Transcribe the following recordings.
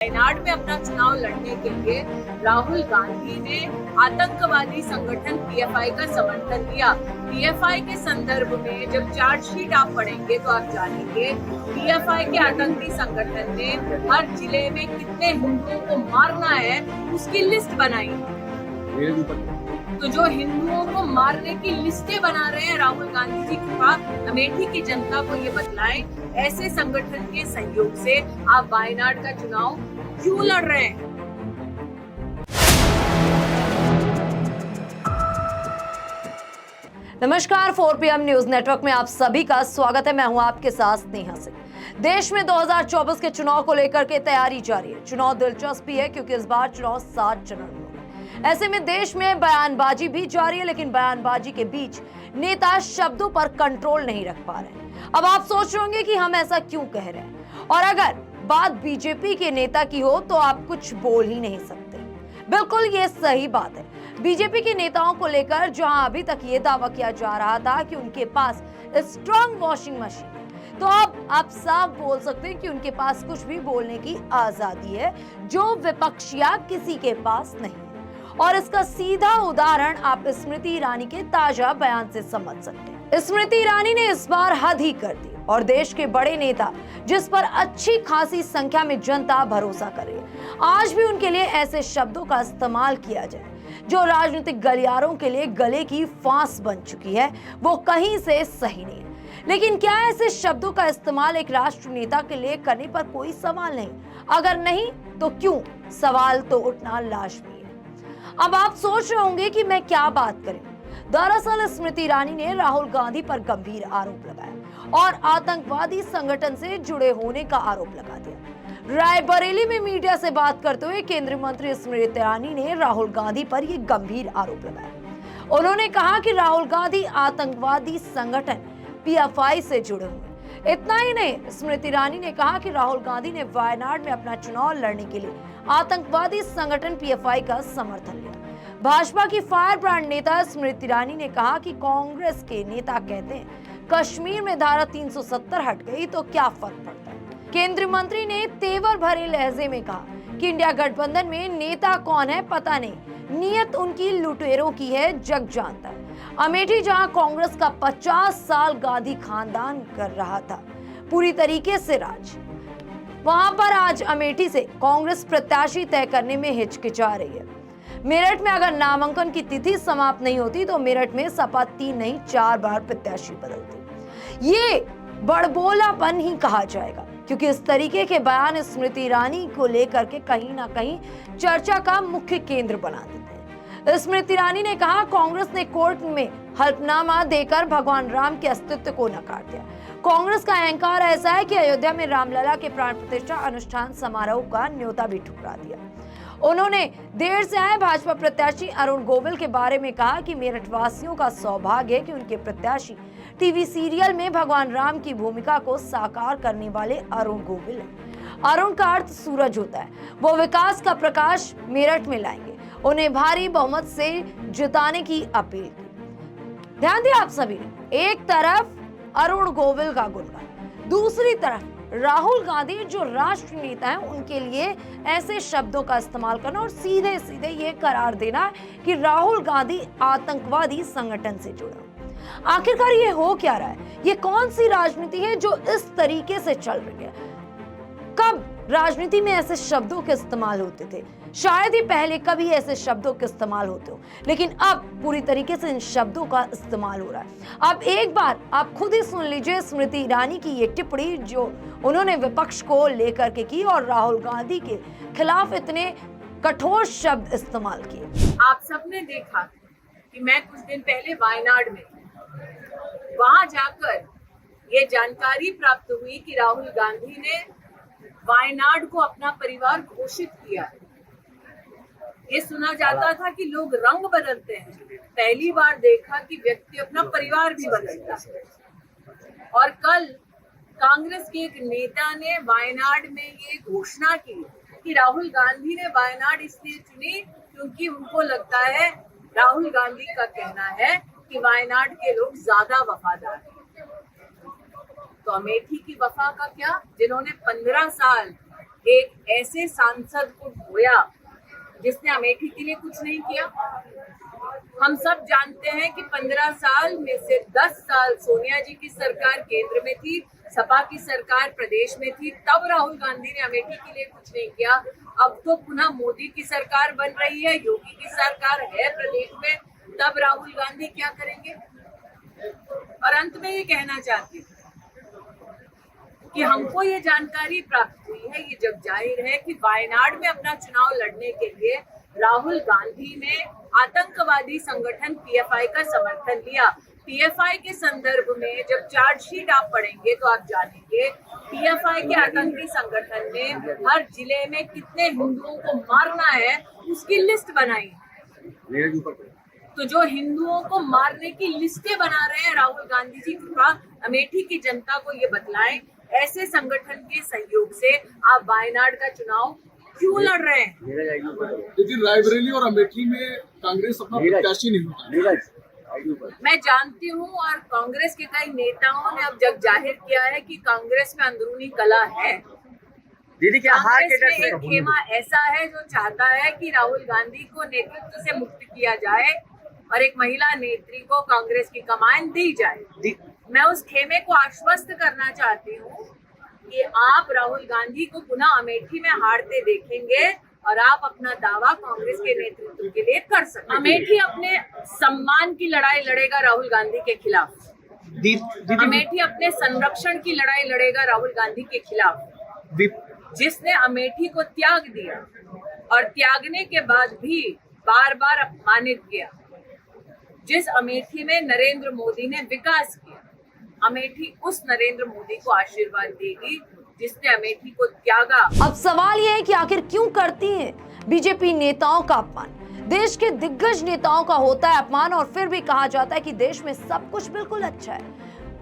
वायनाड में अपना चुनाव लड़ने के लिए राहुल गांधी ने आतंकवादी संगठन पीएफआई का समर्थन किया। पीएफआई के संदर्भ में जब चार्जशीट आप पढ़ेंगे तो आप जानेंगे पीएफआई के आतंकी संगठन ने हर जिले में कितने हिंदुओं को मारना है उसकी लिस्ट बनाई। तो जो हिंदुओं को मारने की लिस्टें बना रहे हैं राहुल गांधी जी के पास, अमेठी की जनता को ये बतलाएं ऐसे संगठन के सहयोग से आप वायनाड का चुनाव क्यों लड़ रहे हैं। नमस्कार, 4 PM न्यूज नेटवर्क में आप सभी का स्वागत है। मैं हूं आपके साथ स्नेहा सिंह। देश में 2024 के चुनाव को लेकर के तैयारी जारी है। चुनाव दिलचस्प भी है क्योंकि इस बार चुनाव 7 चरण में होगा। ऐसे में देश में बयानबाजी भी जारी है, लेकिन बयानबाजी के बीच नेता शब्दों पर कंट्रोल नहीं रख पा रहे हैं। अब आप सोच रहे होंगे कि हम ऐसा क्यों कह रहे हैं, और अगर बात बीजेपी के नेता की हो तो आप कुछ बोल ही नहीं सकते। बिल्कुल ये सही बात है। बीजेपी के नेताओं को लेकर जहां अभी तक ये दावा किया जा रहा था कि उनके पास स्ट्रांग वॉशिंग मशीन है, तो अब आप साफ बोल सकते हैं कि उनके पास कुछ भी बोलने की आजादी है जो विपक्षिया किसी के पास नहीं है। और इसका सीधा उदाहरण आप स्मृति ईरानी के ताजा बयान से समझ सकते हैं। स्मृति ईरानी ने इस बार हद ही कर दी, और देश के बड़े नेता जिस पर अच्छी खासी संख्या में जनता भरोसा कर रही है, आज भी उनके लिए ऐसे शब्दों का इस्तेमाल किया जाए जो राजनीतिक गलियारों के लिए गले की फांस बन चुकी है, वो कहीं से सही नहीं है। लेकिन क्या ऐसे शब्दों का इस्तेमाल एक राष्ट्र नेता के लिए करने पर कोई सवाल नहीं? अगर नहीं तो क्यों? सवाल तो उठना लाजमी है। अब आप सोच रहे होंगे कि मैं क्या बात करूं। दरअसल स्मृति ईरानी ने राहुल गांधी पर गंभीर आरोप लगाया और आतंकवादी संगठन से जुड़े होने का आरोप लगा दिया। रायबरेली में मीडिया से बात करते हुए केंद्रीय मंत्री स्मृति ईरानी ने राहुल गांधी पर यह गंभीर आरोप लगाया। उन्होंने कहा कि राहुल गांधी आतंकवादी संगठन पीएफआई से जुड़े हुए। इतना ही नहीं, स्मृति ईरानी ने कहा कि राहुल गांधी ने वायनाड में अपना चुनाव लड़ने के लिए आतंकवादी संगठन पीएफआई का समर्थन लिया। भाजपा की फायर ब्रांड नेता स्मृति ईरानी ने कहा कि कांग्रेस के नेता कहते हैं कश्मीर में धारा 370 हट गई तो क्या फर्क पड़ता है। केंद्रीय मंत्री ने तेवर भरे लहजे में कहा कि इंडिया गठबंधन में नेता कौन है पता नहीं, नीयत उनकी लुटेरों की है, जग जानता है। अमेठी जहां कांग्रेस का 50 साल गांधी खानदान कर रहा था पूरी तरीके से राज, वहां पर आज अमेठी से कांग्रेस प्रत्याशी तय करने में हिचकिचा रही है। मेरठ में अगर नामांकन की तिथि समाप्त नहीं होती तो मेरठ में सपा 3 नहीं 4 बार प्रत्याशी बदलती। ये बड़बोलापन ही कहा जाएगा, क्योंकि इस तरीके के बयान स्मृति ईरानी को लेकर के कहीं ना कहीं चर्चा का मुख्य केंद्र बना देते हैं। स्मृति ईरानी ने कहा कांग्रेस ने कोर्ट में हल्फनामा देकर भगवान राम के अस्तित्व को नकार दिया। कांग्रेस का अहंकार ऐसा है कि अयोध्या में रामलला के प्राण प्रतिष्ठा अनुष्ठान समारोह का न्योता भी ठुकरा दिया। उन्होंने देर से आए भाजपा प्रत्याशी अरुण गोविल के बारे में कहा कि मेरठ वासियों का सौभाग्य है कि उनके प्रत्याशी टीवी सीरियल में भगवान राम की भूमिका को साकार करने वाले अरुण गोविल हैं। अरुण का अर्थ सूरज होता है। वो विकास का प्रकाश मेरठ में लाएंगे। उन्हें भारी बहुमत से जिताने की अपील की। ध्यान दिया आप सभी ने, एक तरफ अरुण गोविल का गुणगान, दूसरी तरफ राहुल गांधी जो राष्ट्र नेता हैं उनके लिए ऐसे शब्दों का इस्तेमाल करना और सीधे सीधे ये करार देना कि राहुल गांधी आतंकवादी संगठन से जुड़े। आखिरकार ये हो क्या रहा है? ये कौन सी राजनीति है जो इस तरीके से चल रही है? कब राजनीति में ऐसे शब्दों के इस्तेमाल होते थे? शायद ही पहले कभी ऐसे शब्दों के इस्तेमाल होते हो, लेकिन अब पूरी तरीके से इन शब्दों का इस्तेमाल हो रहा है। अब एक बार आप खुद ही सुन लीजिए स्मृति ईरानी की ये टिप्पणी जो उन्होंने विपक्ष को लेकर के की और राहुल गांधी के खिलाफ इतने कठोर शब्द इस्तेमाल किए। आप सबने देखा कि मैं कुछ दिन पहले वायनाड में, वहां जाकर ये जानकारी प्राप्त हुई कि राहुल गांधी ने वायनाड को अपना परिवार घोषित किया है। ये सुना जाता था कि लोग रंग बदलते हैं, पहली बार देखा कि व्यक्ति अपना परिवार भी बदलता है। और कल कांग्रेस के एक नेता ने वायनाड में ये घोषणा की कि राहुल गांधी ने वायनाड इसलिए चुनी क्योंकि उनको लगता है, राहुल गांधी का कहना है कि वायनाड के लोग ज्यादा वफादार हैं। तो अमेठी की वफा का क्या, जिन्होंने 15 साल एक ऐसे सांसद को ढोया जिसने अमेठी के लिए कुछ नहीं किया। हम सब जानते हैं कि 15 साल में से 10 साल सोनिया जी की सरकार केंद्र में थी, सपा की सरकार प्रदेश में थी, तब राहुल गांधी ने अमेठी के लिए कुछ नहीं किया। अब तो पुनः मोदी की सरकार बन रही है, योगी की सरकार है प्रदेश में, तब राहुल गांधी क्या करेंगे? और अंत में ये कहना चाहती हूँ कि हमको ये जानकारी प्राप्त हुई है, ये जब जाहिर है कि वायनाड में अपना चुनाव लड़ने के लिए राहुल गांधी ने आतंकवादी संगठन पीएफआई का समर्थन लिया। पीएफआई के संदर्भ में जब चार्जशीट आप पढ़ेंगे तो आप जानेंगे पीएफआई के आतंकी संगठन ने हर जिले में कितने हिंदुओं को मारना है उसकी लिस्ट बनाई। तो जो हिंदुओं को मारने की लिस्टें बना रहे हैं राहुल गांधी जी, कृपया अमेठी की जनता को ये बतलाएं, ऐसे संगठन के सहयोग से आप वायनाड का चुनाव क्यों लड़ रहे हैं? लेकिन रायबरेली और अमेठी में कांग्रेस अपना प्रत्याशी नहीं होता। मैं जानती हूँ और कांग्रेस के कई नेताओं ने अब जग जाहिर किया है कि कांग्रेस में अंदरूनी कला है। दीदी क्या हार के डर कांग्रेस में एक खेमा ऐसा है जो चाहता है कि राहुल गांधी को नेतृत्व से मुक्त किया जाए और एक महिला नेत्री को कांग्रेस की कमान दी जाए। मैं उस खेमे को आश्वस्त करना चाहती हूँ कि आप राहुल गांधी को पुनः अमेठी में हारते देखेंगे और आप अपना दावा कांग्रेस के नेतृत्व के लिए कर सकते। अमेठी अपने सम्मान की लड़ाई लड़ेगा राहुल गांधी के खिलाफ। अमेठी अपने संरक्षण की लड़ाई लड़ेगा राहुल गांधी के खिलाफ, जिसने अमेठी को त्याग दिया और त्यागने के बाद भी बार बार अपमानित किया। जिस अमेठी में नरेंद्र मोदी ने विकास किया, अमेठी उस नरेंद्र मोदी को आशीर्वाद देगी जिसने अमेठी को त्यागा। अब सवाल यह है कि आखिर क्यों करती हैं बीजेपी नेताओं का अपमान? देश के दिग्गज नेताओं का होता है अपमान और फिर भी कहा जाता है कि देश में सब कुछ बिल्कुल अच्छा है।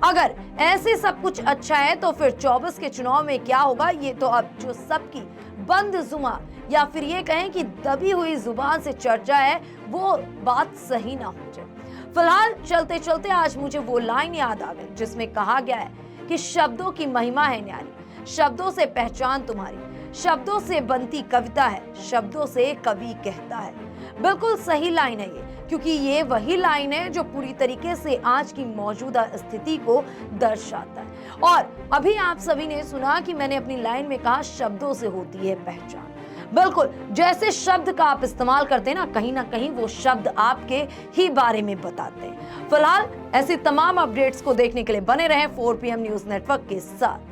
अगर ऐसे सब कुछ अच्छा है तो फिर 24 के चुनाव में क्या होगा, ये तो अब जो सबकी बंद जुबान या फिर ये कहें कि दबी हुई जुबान से चर्चा है, वो बात सही ना हो जाए। फिलहाल चलते चलते आज मुझे वो लाइन याद आ गई जिसमें कहा गया है कि शब्दों की महिमा है न्यारी, शब्दों से पहचान तुम्हारी, शब्दों से बनती कविता है, शब्दों से कवि कहता है। बिल्कुल सही लाइन है ये, क्योंकि ये वही लाइन है जो पूरी तरीके से आज की मौजूदा स्थिति को दर्शाता है। और अभी आप सभी ने सुना कि मैंने अपनी लाइन में कहा शब्दों से होती है पहचान। बिल्कुल जैसे शब्द का आप इस्तेमाल करते हैं ना कहीं वो शब्द आपके ही बारे में बताते हैं। फिलहाल ऐसी तमाम अपडेट्स को देखने के लिए बने रहें 4 PM न्यूज नेटवर्क के साथ।